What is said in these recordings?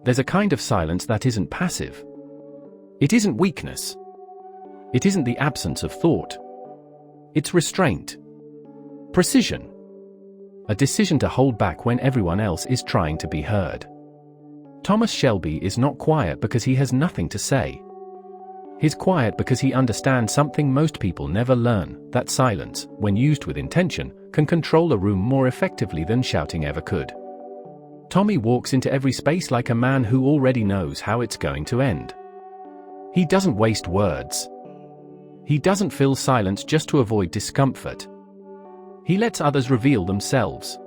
There's a kind of silence that isn't passive. It isn't weakness. It isn't the absence of thought. It's restraint. Precision. A decision to hold back when everyone else is trying to be heard. Thomas Shelby is not quiet because he has nothing to say. He's quiet because he understands something most people never learn, that silence, when used with intention, can control a room more effectively than shouting ever could. Tommy walks into every space like a man who already knows how it's going to end. He doesn't waste words. He doesn't fill silence just to avoid discomfort. He lets others reveal themselves.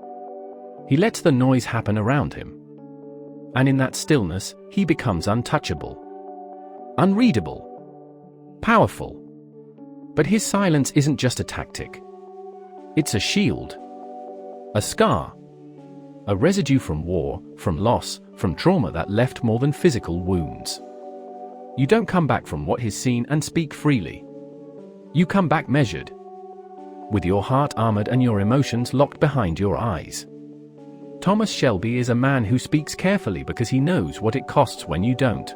He lets the noise happen around him. And in that stillness, he becomes untouchable. Unreadable. Powerful. But his silence isn't just a tactic. It's a shield. A scar. A residue from war, from loss, from trauma that left more than physical wounds. You don't come back from what he's seen and speak freely. You come back measured. With your heart armored and your emotions locked behind your eyes. Thomas Shelby is a man who speaks carefully because he knows what it costs when you don't.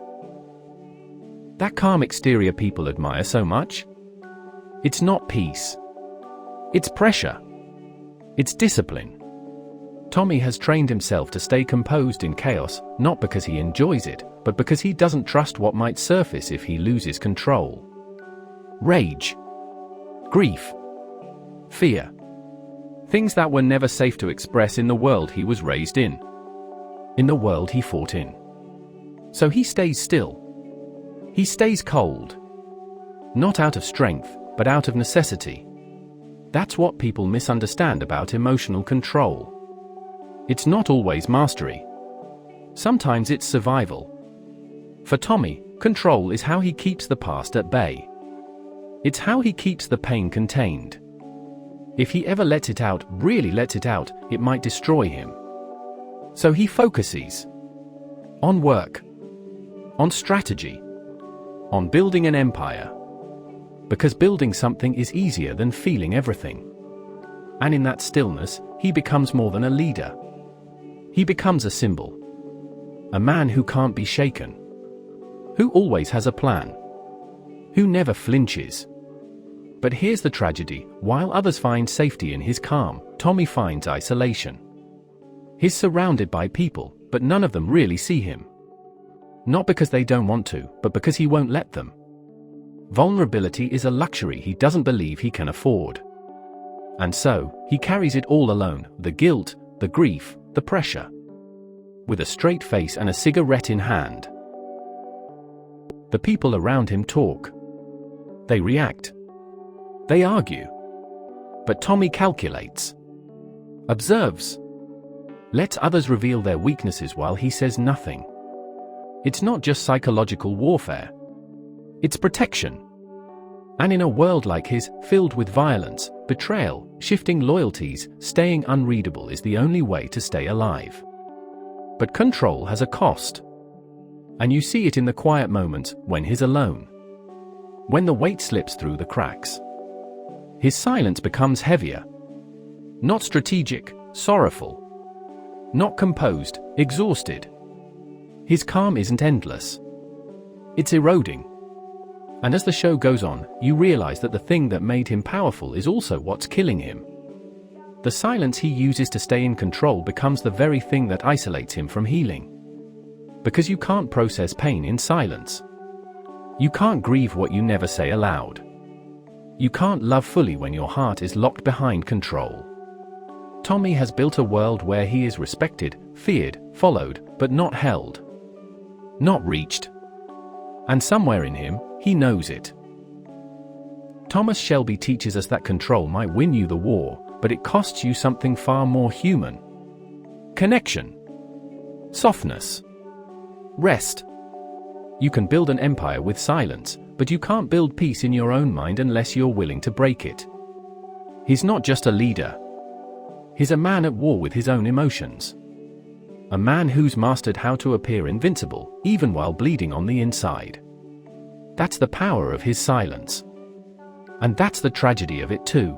That calm exterior people admire so much? It's not peace. It's pressure. It's discipline. Tommy has trained himself to stay composed in chaos, not because he enjoys it, but because he doesn't trust what might surface if he loses control. Rage. Grief. Fear. Things that were never safe to express in the world he was raised in. In the world he fought in. So he stays still. He stays cold. Not out of strength, but out of necessity. That's what people misunderstand about emotional control. It's not always mastery. Sometimes it's survival. For Tommy, control is how he keeps the past at bay. It's how he keeps the pain contained. If he ever lets it out, really lets it out, it might destroy him. So he focuses on work, on strategy, on building an empire. Because building something is easier than feeling everything. And in that stillness, he becomes more than a leader. He becomes a symbol. A man who can't be shaken. Who always has a plan. Who never flinches. But here's the tragedy: while others find safety in his calm, Tommy finds isolation. He's surrounded by people, but none of them really see him. Not because they don't want to, but because he won't let them. Vulnerability is a luxury he doesn't believe he can afford. And so, he carries it all alone, the guilt, the grief, the pressure. With a straight face and a cigarette in hand. The people around him talk. They react. They argue. But Tommy calculates. Observes. Lets others reveal their weaknesses while he says nothing. It's not just psychological warfare. It's protection. And in a world like his, filled with violence, betrayal, shifting loyalties, staying unreadable is the only way to stay alive. But control has a cost. And you see it in the quiet moments, when he's alone. When the weight slips through the cracks. His silence becomes heavier. Not strategic, sorrowful. Not composed, exhausted. His calm isn't endless. It's eroding. And as the show goes on, you realize that the thing that made him powerful is also what's killing him. The silence he uses to stay in control becomes the very thing that isolates him from healing. Because you can't process pain in silence. You can't grieve what you never say aloud. You can't love fully when your heart is locked behind control. Tommy has built a world where he is respected, feared, followed, but not held. Not reached. And somewhere in him, he knows it. Thomas Shelby teaches us that control might win you the war, but it costs you something far more human. Connection. Softness. Rest. You can build an empire with silence, but you can't build peace in your own mind unless you're willing to break it. He's not just a leader. He's a man at war with his own emotions. A man who's mastered how to appear invincible, even while bleeding on the inside. That's the power of his silence. And that's the tragedy of it too.